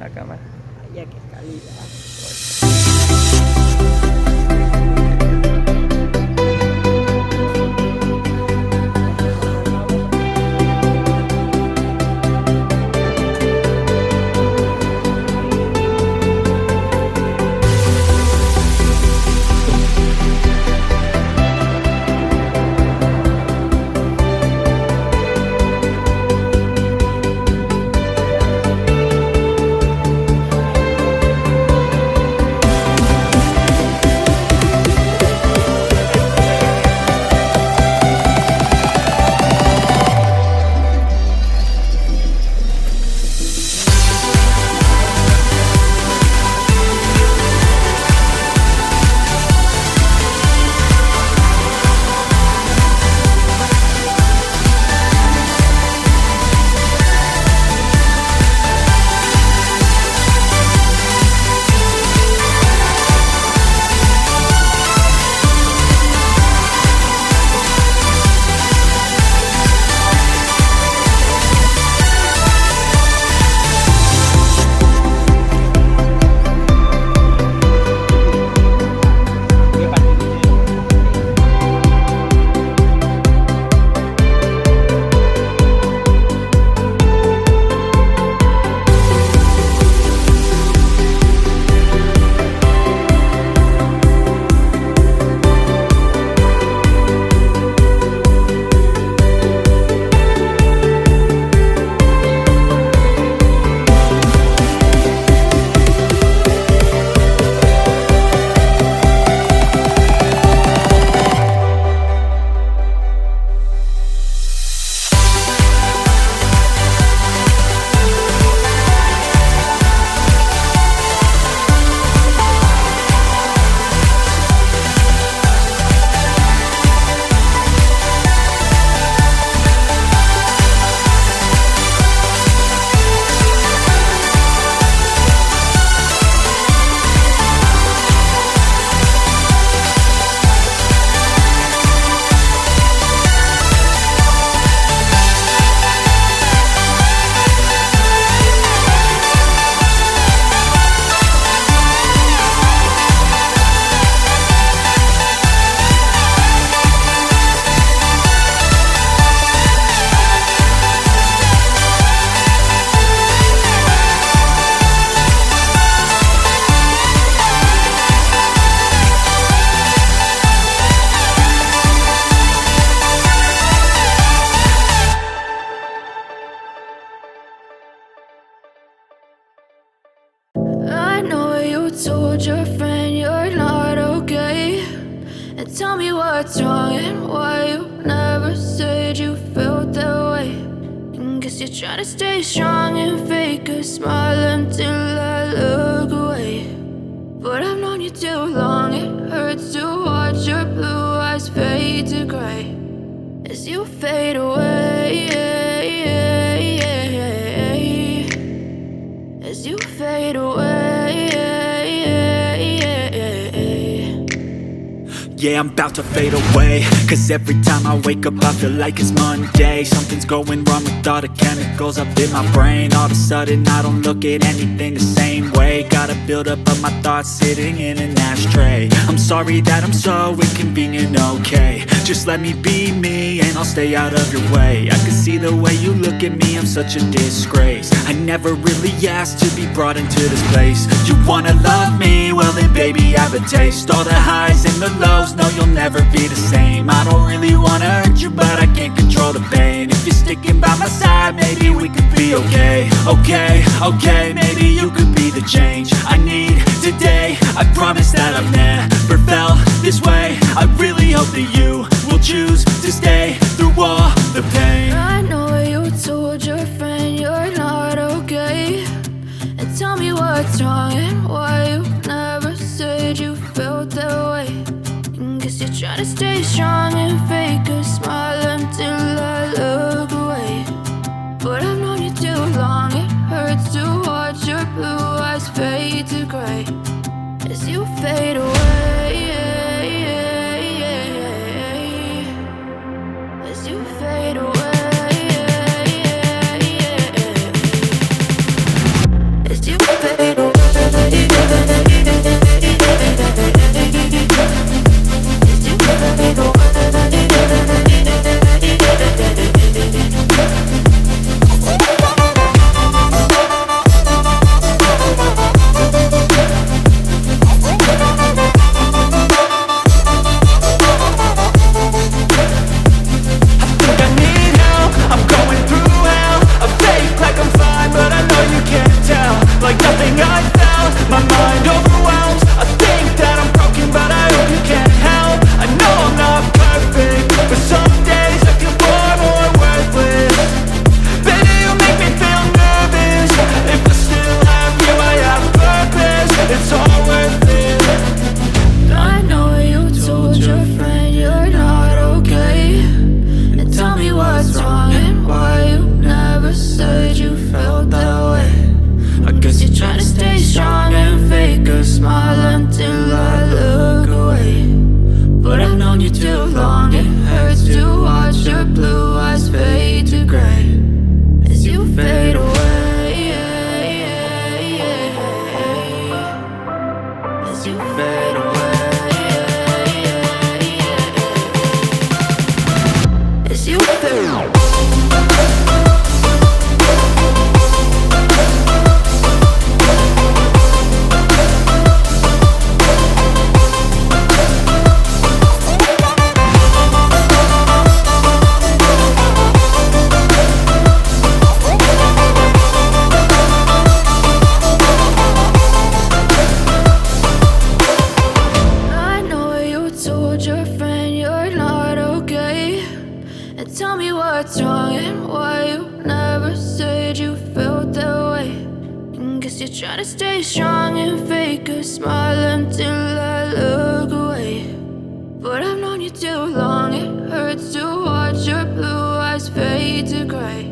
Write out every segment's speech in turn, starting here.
la cámara. Ya qué calidad. I know you told your friend you're not okay, and tell me what's wrong and why you never said you felt that way. And guess you're trying to stay strong and fake a smile until I look away. But I've known you too long, it hurts to watch your blue eyes fade to gray as you fade away, as you fade away. Yeah, I'm about to fade away, cause every time I wake up I feel like it's Monday. Something's going wrong with all the chemicals up in my brain. All of a sudden I don't look at anything the same way. Got a buildup of my thoughts sitting in an ashtray. I'm sorry that I'm so inconvenient, okay. Just let me be me and I'll stay out of your way. I can see the way you look at me, I'm such a disgrace. I never really asked to be brought into this place. You wanna love me? Well then baby I have a taste. All the highs and the lows, no you'll never be the same. I don't really wanna hurt you but I can't control the pain. If you're sticking by my side maybe we could be okay. Okay, maybe you could be the change I need today. I promise that I've never felt this way. I really hope that you will choose to stay through all the pain. I know you told your friend you're not okay, and tell me what's wrong and why you never said you felt that way. And guess you're trying to stay strong and fake a smile until I look away. But I've known you too long, it hurts to watch your blue eyes fade to gray as you fade away, as you fade away, as as you fade away. As you fade away. Like nothing I felt, my mind overwhelms. I think that I'm broken, but I hope you can't help. I know I'm not perfect, but some days I feel far more worthless. Baby, you make me feel nervous. If I still have you, I have purpose. It's all worth it. I know you told your friend you're not okay, and tell me what's wrong and why you never said you felt that way. I guess you're trying to stay strong and fake a smile until I look away. But I've known you too long, it hurts to watch your blue eyes fade to gray as you fade away. As you fade away. As you fade away. Tell me what's wrong and why you never said you felt that way. And guess you're trying to stay strong and fake a smile until I look away. But I've known you too long, it hurts to watch your blue eyes fade to gray.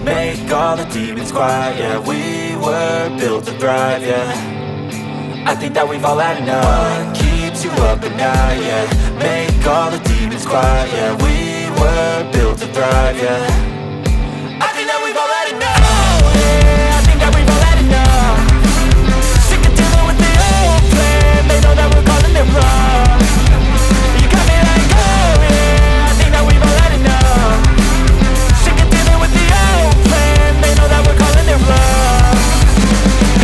make all the demons quiet. Yeah, we were built to thrive, yeah. I think that we've all had enough. What keeps you up at night, yeah. Make all the demons quiet, yeah. We were built to thrive, yeah. I think that we've all had enough. Yeah, I think that we've all had enough. Sick of dealing with the old plan. They know that we're calling it wrong. You got me like, oh yeah, I think that we've all had enough. Sick of dealing with the old plan. They know that we're calling it wrong.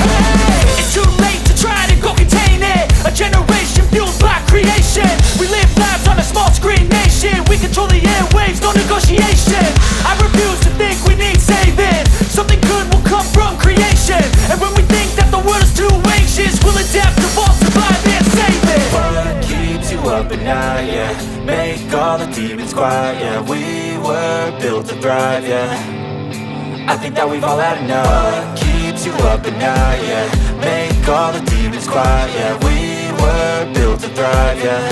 Hey, it's too late to try to go contain it. A generation fueled by creation. We live lives on a small screen nation. We control the airwaves, no negotiation. I refuse to think we need saving. Something good will come from creation. And when we think that the world is too anxious, we'll adapt, evolve, survive and save it. What keeps you up at night, yeah. Make all the demons quiet, yeah. We were built to thrive, yeah. I think that we've all had enough. What keeps you up at night, yeah. Make all the demons quiet, yeah. We were built to thrive, yeah.